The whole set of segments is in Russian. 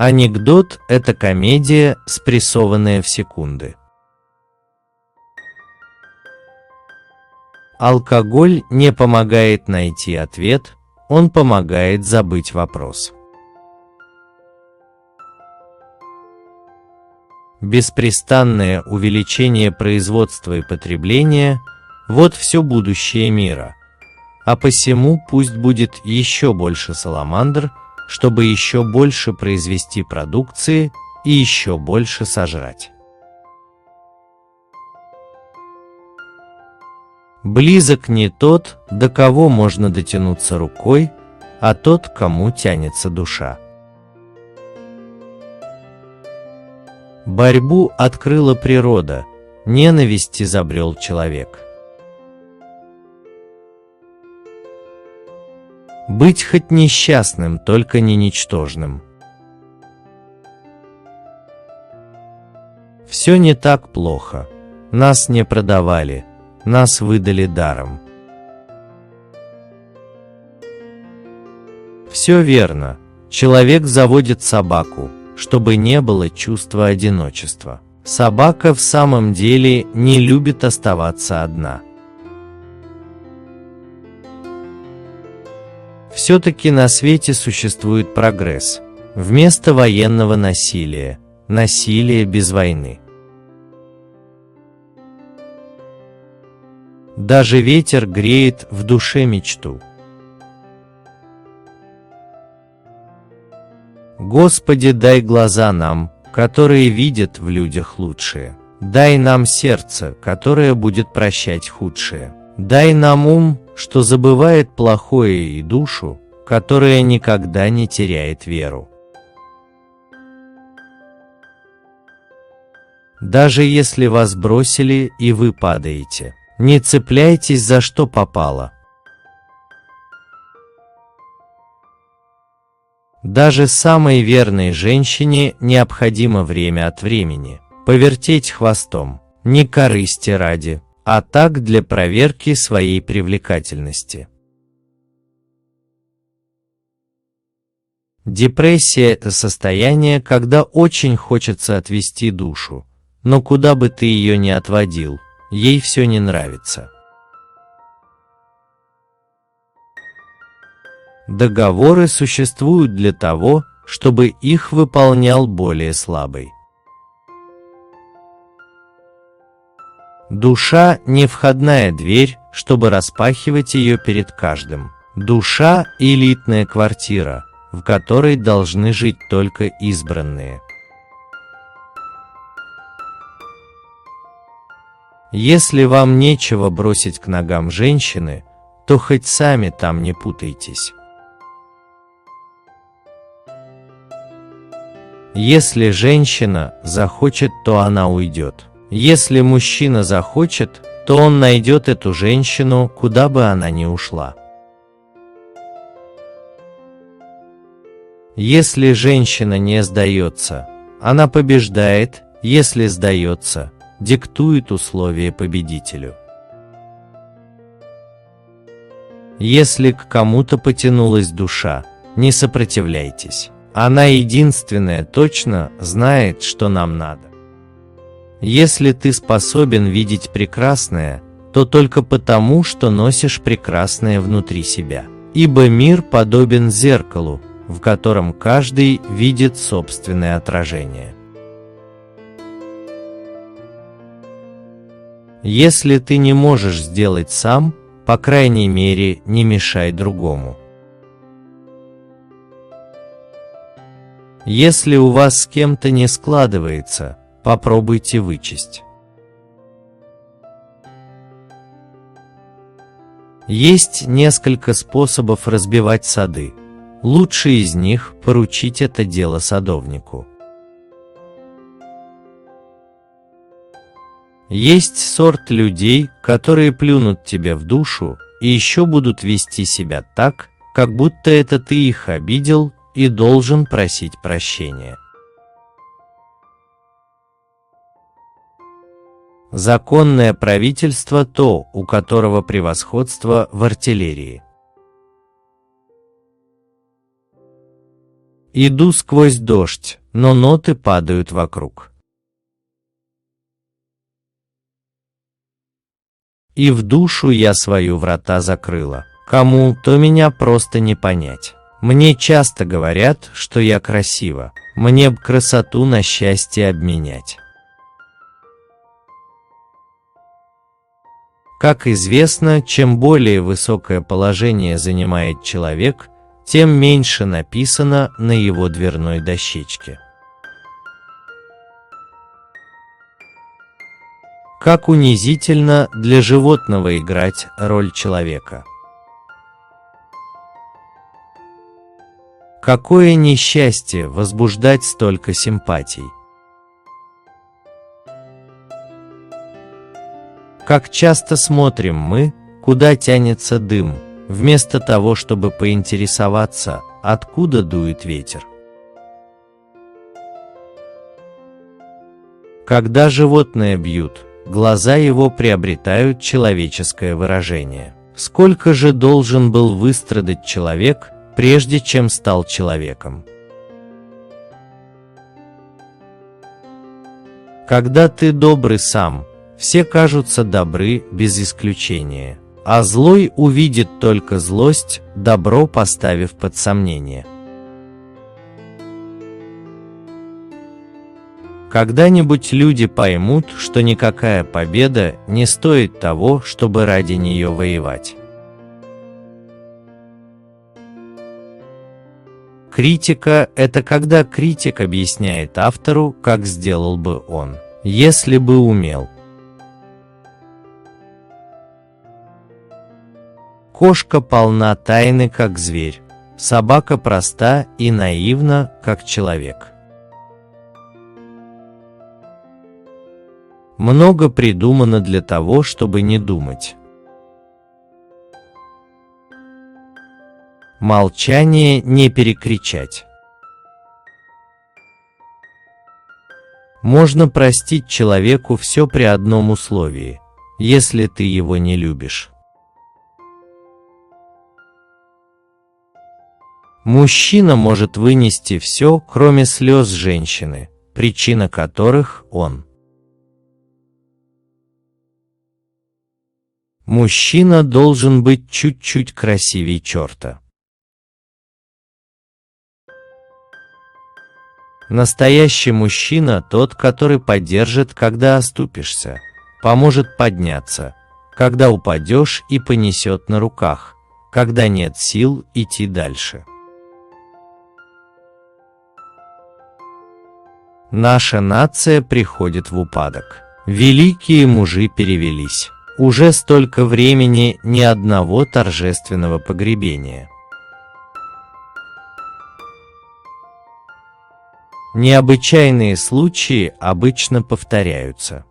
Анекдот – это комедия, спрессованная в секунды. Алкоголь не помогает найти ответ, он помогает забыть вопрос. Беспрестанное увеличение производства и потребления – вот все будущее мира. А посему пусть будет еще больше саламандр, чтобы еще больше произвести продукции и еще больше сожрать. Близок не тот, до кого можно дотянуться рукой, а тот, кому тянется душа. Борьбу открыла природа, ненависть изобрел человек. Быть хоть несчастным, только не ничтожным. Все не так плохо. Нас не продавали, нас выдали даром. Все верно. Человек заводит собаку, чтобы не было чувства одиночества. Собака в самом деле не любит оставаться одна. Все-таки на свете существует прогресс. Вместо военного насилия – насилие без войны. Даже ветер греет в душе мечту. Господи, дай глаза нам, которые видят в людях лучшее. Дай нам сердце, которое будет прощать худшее. Дай нам ум, что забывает плохое, и душу, которая никогда не теряет веру. Даже если вас бросили и вы падаете, не цепляйтесь за что попало. Даже самой верной женщине необходимо время от времени повертеть хвостом, не корысти ради, а так для проверки своей привлекательности. Депрессия – это состояние, когда очень хочется отвести душу, но куда бы ты ее ни отводил, ей все не нравится. Договоры существуют для того, чтобы их выполнял более слабый. Душа – не входная дверь, чтобы распахивать ее перед каждым. Душа – элитная квартира, в которой должны жить только избранные. Если вам нечего бросить к ногам женщины, то хоть сами там не путайтесь. Если женщина захочет, то она уйдет. Если мужчина захочет, то он найдет эту женщину, куда бы она ни ушла. Если женщина не сдается, она побеждает, если сдается, диктует условия победителю. Если к кому-то потянулась душа, не сопротивляйтесь. Она единственная точно знает, что нам надо. Если ты способен видеть прекрасное, то только потому, что носишь прекрасное внутри себя. Ибо мир подобен зеркалу, в котором каждый видит собственное отражение. Если ты не можешь сделать сам, по крайней мере, не мешай другому. Если у вас с кем-то не складывается, попробуйте вычесть. Есть несколько способов разбивать сады. Лучший из них – поручить это дело садовнику. Есть сорт людей, которые плюнут тебе в душу и еще будут вести себя так, как будто это ты их обидел и должен просить прощения. Законное правительство – то, у которого превосходство в артиллерии. Иду сквозь дождь, но ноты падают вокруг. И в душу я свою врата закрыла. Кому-то меня просто не понять. Мне часто говорят, что я красива. Мне б красоту на счастье обменять. Как известно, чем более высокое положение занимает человек, тем меньше написано на его дверной дощечке. Как унизительно для животного играть роль человека. Какое несчастье возбуждать столько симпатий. Как часто смотрим мы, куда тянется дым, вместо того, чтобы поинтересоваться, откуда дует ветер. Когда животное бьют, глаза его приобретают человеческое выражение. Сколько же должен был выстрадать человек, прежде чем стал человеком? Когда ты добрый сам, все кажутся добры без исключения, а злой увидит только злость, добро поставив под сомнение. Когда-нибудь люди поймут, что никакая победа не стоит того, чтобы ради нее воевать. Критика – это когда критик объясняет автору, как сделал бы он, если бы умел. Кошка полна тайны, как зверь, собака проста и наивна, как человек. Много придумано для того, чтобы не думать. Молчание не перекричать. Можно простить человеку все при одном условии, если ты его не любишь. Мужчина может вынести все, кроме слез женщины, причина которых он. Мужчина должен быть чуть-чуть красивее черта. Настоящий мужчина тот, который поддержит, когда оступишься, поможет подняться, когда упадешь, и понесет на руках, когда нет сил идти дальше. Наша нация приходит в упадок. Великие мужи перевелись. Уже столько времени ни одного торжественного погребения. Необычайные случаи обычно повторяются.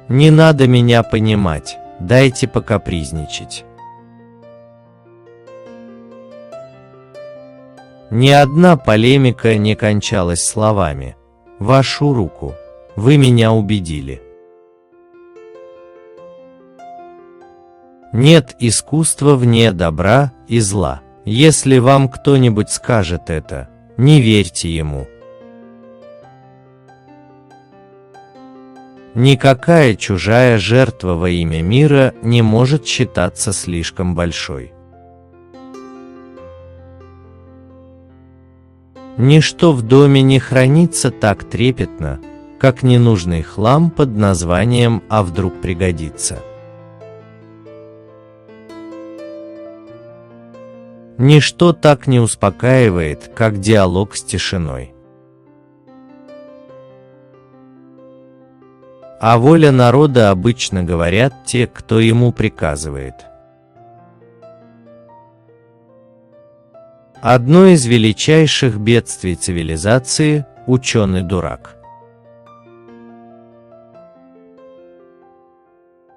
Не надо меня понимать, дайте покапризничать. Ни одна полемика не кончалась словами «Вашу руку, вы меня убедили». Нет искусства вне добра и зла. Если вам кто-нибудь скажет это, не верьте ему. Никакая чужая жертва во имя мира не может считаться слишком большой. Ничто в доме не хранится так трепетно, как ненужный хлам под названием «А вдруг пригодится». Ничто так не успокаивает, как диалог с тишиной. А воля народа обычно говорят те, кто ему приказывает. Одно из величайших бедствий цивилизации – ученый-дурак.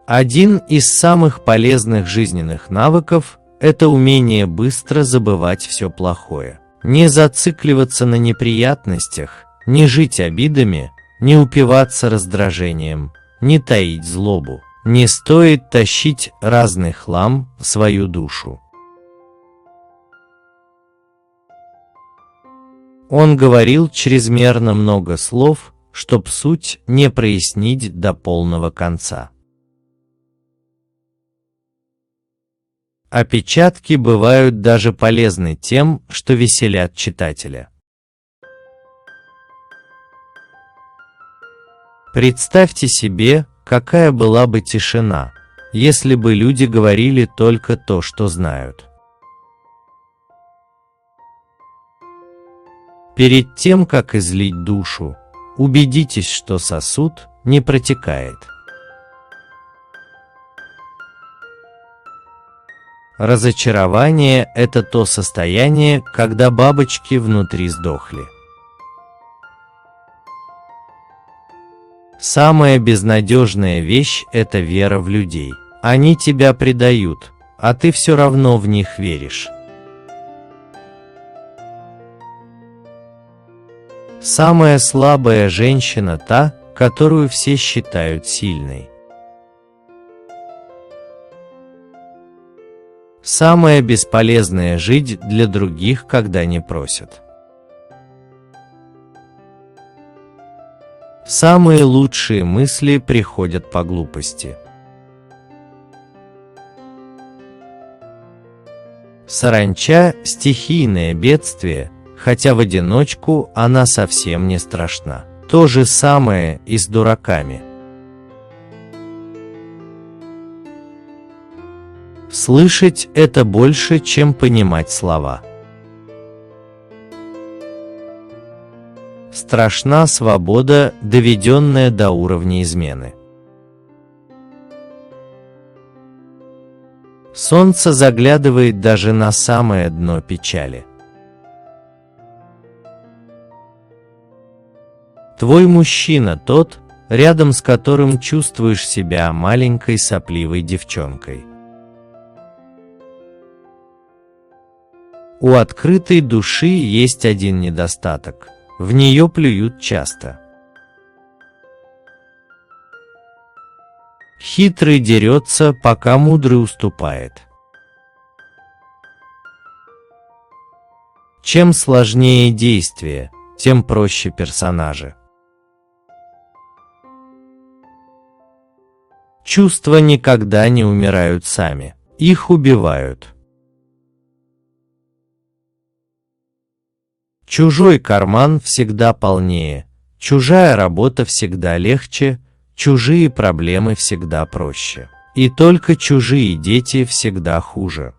Один из самых полезных жизненных навыков – это умение быстро забывать все плохое. Не зацикливаться на неприятностях, не жить обидами, не упиваться раздражением, не таить злобу. Не стоит тащить разный хлам в свою душу. Он говорил чрезмерно много слов, чтоб суть не прояснить до полного конца. Опечатки бывают даже полезны тем, что веселят читателя. Представьте себе, какая была бы тишина, если бы люди говорили только то, что знают. Перед тем, как излить душу, убедитесь, что сосуд не протекает. Разочарование – это то состояние, когда бабочки внутри сдохли. Самая безнадежная вещь – это вера в людей. Они тебя предают, а ты все равно в них веришь. Самая слабая женщина – та, которую все считают сильной. Самое бесполезное – жить для других, когда не просят. Самые лучшие мысли приходят по глупости. Саранча – стихийное бедствие, хотя в одиночку она совсем не страшна. То же самое и с дураками. Слышать – это больше, чем понимать слова. Страшна свобода, доведенная до уровня измены. Солнце заглядывает даже на самое дно печали. Твой мужчина тот, рядом с которым чувствуешь себя маленькой сопливой девчонкой. У открытой души есть один недостаток – в нее плюют часто. Хитрый дерется, пока мудрый уступает. Чем сложнее действие, тем проще персонажи. Чувства никогда не умирают сами, их убивают. Чужой карман всегда полнее, чужая работа всегда легче, чужие проблемы всегда проще. И только чужие дети всегда хуже.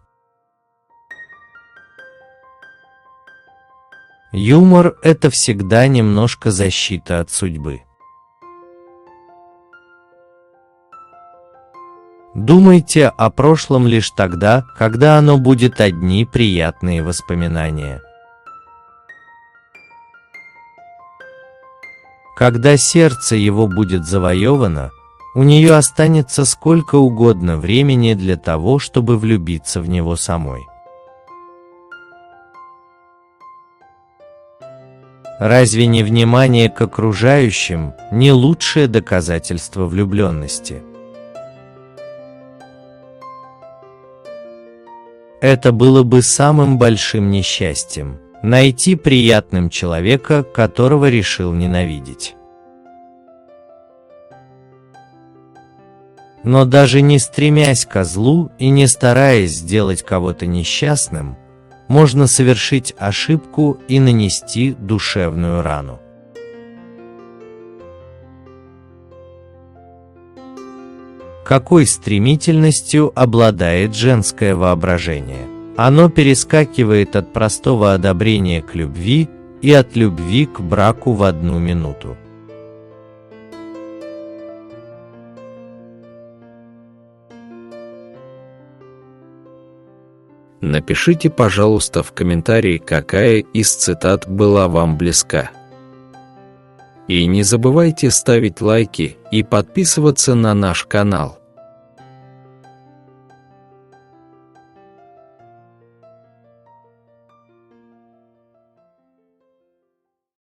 Юмор – это всегда немножко защита от судьбы. Думайте о прошлом лишь тогда, когда оно будет одни приятные воспоминания. Когда сердце его будет завоевано, у нее останется сколько угодно времени для того, чтобы влюбиться в него самой. Разве не внимание к окружающим не лучшее доказательство влюбленности? Это было бы самым большим несчастьем – найти приятным человека, которого решил ненавидеть. Но даже не стремясь ко злу и не стараясь сделать кого-то несчастным, можно совершить ошибку и нанести душевную рану. Какой стремительностью обладает женское воображение? Оно перескакивает от простого одобрения к любви и от любви к браку в одну минуту. Напишите, пожалуйста, в комментарии, какая из цитат была вам близка. И не забывайте ставить лайки и подписываться на наш канал.